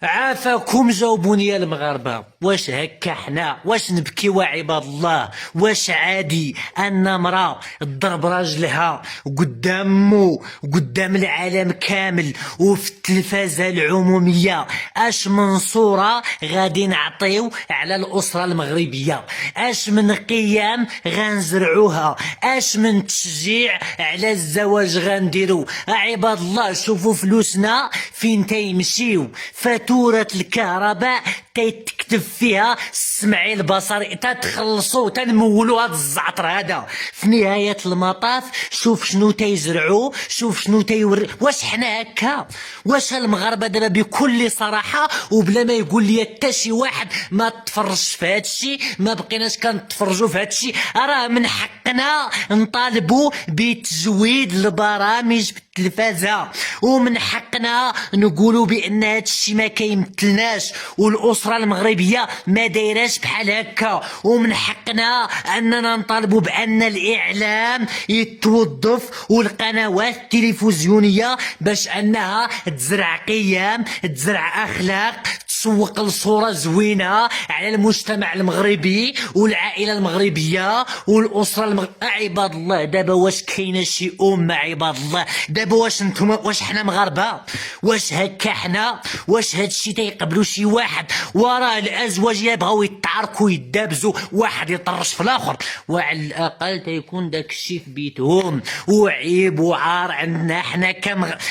عافاكم جاوبوني يا المغاربة، واش هكا حنا واش نبكيو عباد الله؟ واش عادي ان امرأة تضرب راجلها قدامو قدام العالم كامل وفي التلفازة العمومية؟ اش من صورة غادي نعطيو على الأسرة المغربية؟ اش من قيم غنزرعوها؟ اش من تشجيع على الزواج غنديرو؟ عباد الله شوفوا فلوسنا فين تيمشيو. فاتورة الكهرباء تكتب فيها السمعي البصري، تتخلصوا تنمولوا هاد الزعتر هذا. في نهاية المطاف شوف شنو تيزرعوا، شوف شنو تيوري. واش حنا هكا؟ واش المغاربة دابا بكل صراحة وبلا ما يقول لي حتى شي واحد ما تفرجش في هادشي، ما بقيناش كنتفرجوا في هادشي؟ راه من حقنا نطالبوا بتزويد البرامج التلفازة، ومن حقنا نقولوا بان هادشي ما كيمثلناش والاسره المغربيه ما دايراش بحال هكا، ومن حقنا اننا نطالبوا بان الاعلام يتوظف والقنوات التلفزيونيه باش انها تزرع قيم، تزرع اخلاق، تسوق لصورة زوينة على المجتمع المغربي والعائلة المغربية والأسرة عباد الله دابا واش كاينة شي أمة؟ عباد الله دابا واش نتوما، واش حنا مغاربة؟ واش هكا حنا؟ واش هادشي تيقبلو شي واحد؟ وراه الأزواج بغاو يتعاركو يدابزو، واحد يطرش في الآخر، وعلى الأقل تيكون داكشي في بيتهم، وعيب وعار عندنا حنا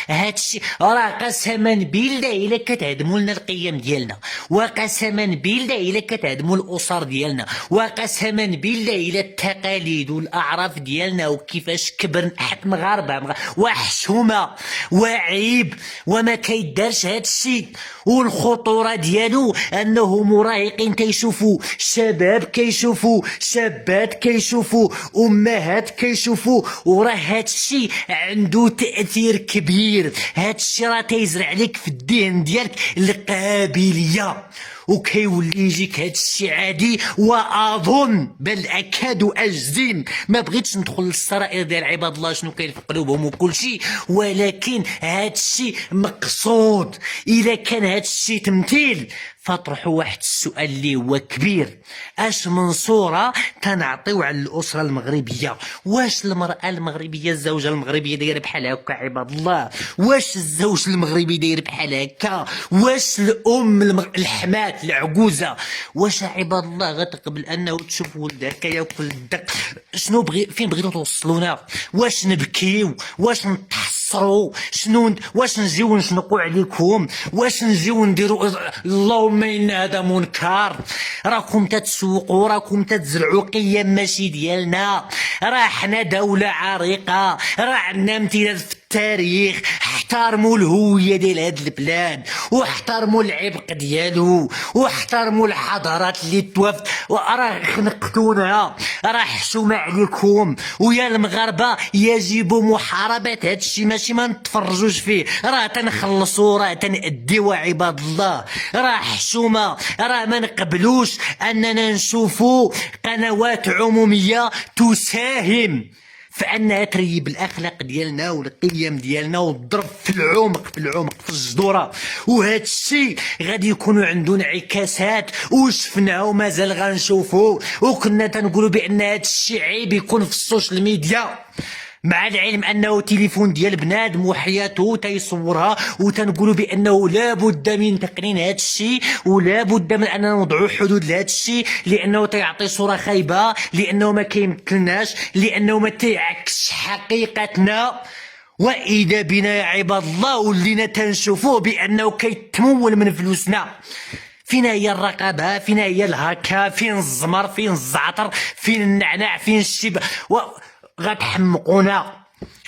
هادشي راه قسما بالله إلا كتهدموا لنا القيم ديالنا، وقسما بالله إلا كتهدموا الأسر ديالنا، وقسما بالله إلا التقاليد والأعراف ديالنا وكيفاش كبرنا حتى مغاربة وحشومة وعيب وما كيدارش هادشي. والخطورة ديالو أنه مراهقين كيشوفوا، شباب كيشوفوا، شابات كيشوفوا، أمهات كيشوفوا، وراه هادشي عنده تأثير كبير. هادشي راه تيزرع لك في الذهن ديالك القابلية وكيولي يجيك هادشي عادي. واظن بل اكاد اجزم، ما بغيتش ندخل للسرائر ديال عباد الله شنو كاين في قلوبهم وكل شيء، ولكن هادشي مقصود. اذا كان هادشي تمثيل فاطرحوا واحد السؤال اللي هو كبير: اش من صورة تنعطيو على الأسرة المغربية؟ واش المرأة المغربية، الزوجة المغربية دايرة بحال هكا عباد الله؟ واش الزوج المغربي داير بحال هكا؟ واش الأم الحماة العجوزة؟ واش عباد الله غتقبل أنه تشوف ولدها كياكل الدق؟ شنو فين بغيتو توصلونا؟ واش نبكيو؟ واش نتحسروا؟ واش نجيو نشنقوا عليكم؟ واش نجيو نديروا اللهم ان هذا منكر؟ راكم تتسوقوا، راكم تتزرعوا قيم ماشي ديالنا. راه حنا دولة عريقة، راه عندنا امتداد في التاريخ. احترموا الهوية ديال هاد البلاد، واحترموا العبق ديالو، واحترموا الحضارات اللي توافت. وراه خنقتونا، راه حشومة عليكم. ويا المغاربة يجب محاربة هادشي، ماشي ما نتفرجوش فيه. راه تنخلصوا، راه تنأديوا عباد الله. راه حشومة، راه ما نقبلوش اننا نشوفوا قنوات عمومية تساهم فانها تريب الاخلاق ديالنا والقيم ديالنا وتضرب في العمق في العمق في الجذوره. وهذا الشيء غادي يكونوا عنده انعكاسات وشفناه ومازال غنشوفوه. وكنا تنقولوا بان هذا الشيء عيب يكون في السوشيال ميديا، مع العلم انه تليفون ديال بنادم وحياته تيصورها، وتنقولوا بانه لا بد من تقنين هذا الشيء، ولا بد من اننا نوضعوا حدود لهذا الشيء، لانه تيعطي صوره خايبه، لانه ما كيمثلناش، لانه ما تيعكسش حقيقتنا. واذا بنا يا عباد الله ولينا تنشوفوه بانه كيتمول من فلوسنا. فين هي الرقابه؟ فين هي الهكا؟ فين الزمر؟ فين الزعتر؟ فين النعناع؟ فين الشبه؟ غتحمقونا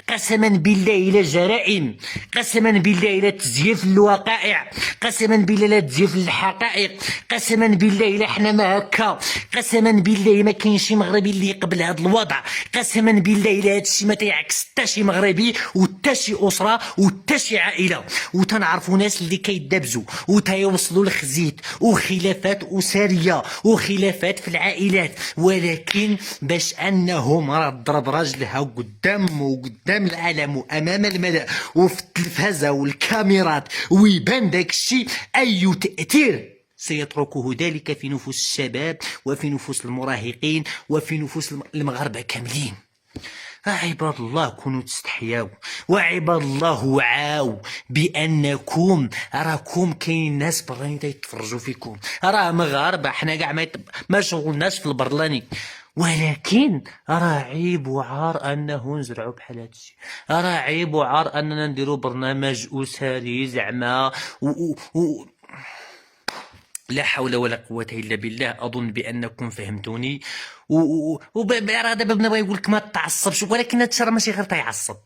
قسما بالله الى جرائم، قسما بالله الى تزييف الوقائع، قسما بالله الى تزييف الحقائق، قسما بالله الى حنا ما هكا، قسما بالله ما كاين شي مغربي اللي يقبل هذا الوضع، قسما بالله الى هذا الشيء ما تيعكس حتى شي مغربي وحتى شي اسره وحتى شي عائله. وتنعرفوا ناس اللي كيدابزوا وتيوصلوا لخزيت وخلافات اسريه وخلافات في العائلات، ولكن باش انهم راه ضرب راجلها قدام وقدام العالم وامام الملأ وفي التلفزه والكاميرات ويبان داك الشيء، اي تاثير سيتركه ذلك في نفوس الشباب وفي نفوس المراهقين وفي نفوس المغاربه كاملين. عباد الله كونوا تستحياو، وعباد الله وعاو بانكم راكم كاين ناس براني يتفرجوا فيكم، راه مغاربه حنا كاع ما شغلناش في البرلاني، ولكن راه عيب وعار انه نزرعوا بحال هادشي، راه عيب وعار اننا نديروا برنامج اسري زعما لا حول ولا قوة إلا بالله. أظن بأنكم فهمتوني. راه دابا بنبغي يقول لك ما تعصبش، ولكن هادشي راه ماشي غير تيعصب،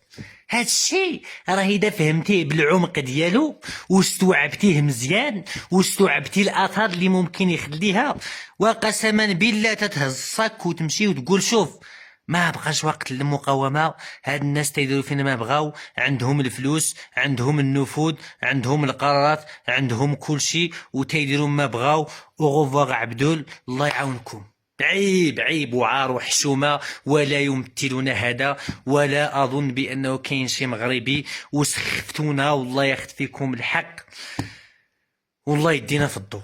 هادشي راه إذا فهمتيه بالعمق ديالو واستوعبتيه مزيان واستوعبتي الآثار اللي ممكن يخليها، وقسما بالله تتهز الصك وتمشي وتقول شوف ما بقاش وقت للمقاومه، هاد الناس تيديروا فينا ما بغاو، عندهم الفلوس، عندهم النفوذ، عندهم القرارات، عندهم كل شيء وتيديروا ما بغاو. اوغوفوار عبدول، الله يعاونكم. عيب عيب وعار وحشومه، ولا يمثلون هذا، ولا اظن بانه كاين شي مغربي وسخفتونا، والله ياخذ فيكم الحق والله يدينا في الضو.